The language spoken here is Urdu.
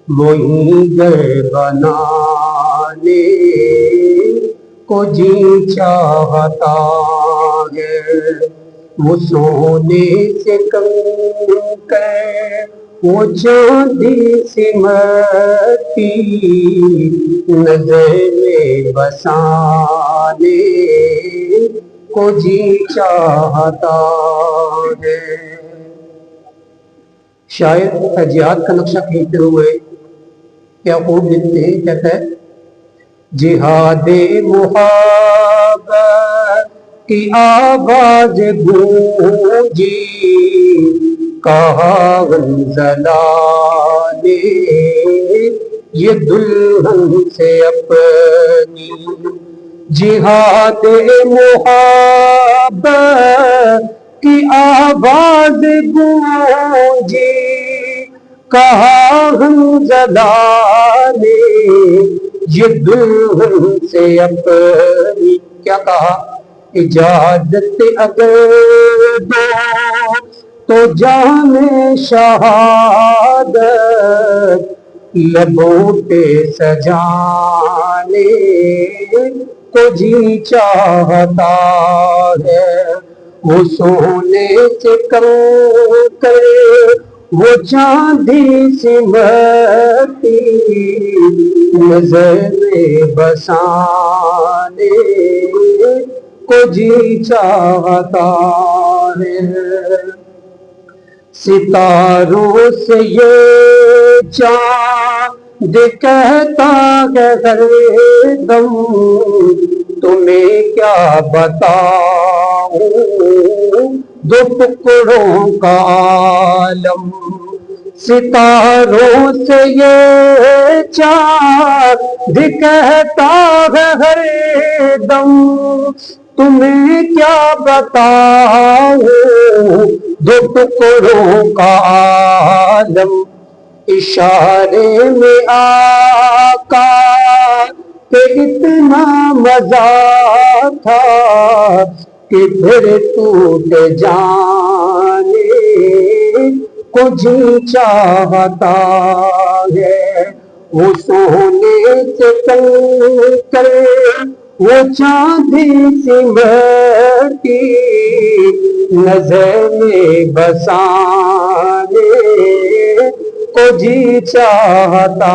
وہی گھر بنانے کو جی چاہتا ہے، وہ سونے سے کنکر وہ چاندی سی مٹی نظر میں بسانے کو جی چاہتا ہے۔ شاعر تجیات کا نقشہ کھینچتے ہوئے کیا خوب لکھتے ہیں، کہتا ہے جہاد محبت کی آواز گونجی، کہا زلہ نے یہ دلہن سے اپنی، جہاد محبت کی آواز گونجی، کہا زلہ نے یہ دلہن سے اپنی، کیا کہا اجازت اگر دو تو جام شہادت لبوں پہ سجانے کو جی چاہتا ہے، وہ سونے سے کنکر وہ چاندی سی مٹی نظر میں بسانے کو جی چاہتا ہے۔ ستاروں سے یہ چاند کہتا ہے ہر دم، تمہیں کیا بتاؤں دو ٹکڑوں کا عالم، ستاروں سے یہ چاند کہتا ہے ہر دم، تمہیں کیا بتاؤں دو ٹکڑوں کا عالم، اشارے میں آقا کہ اتنا مزہ تھا کہ پھر ٹوٹ جانے کو جی چاہتا ہے، وہ سونے سے کنکر وہ چاندی سی مٹی نظر میں بسانے کو جی چاہتا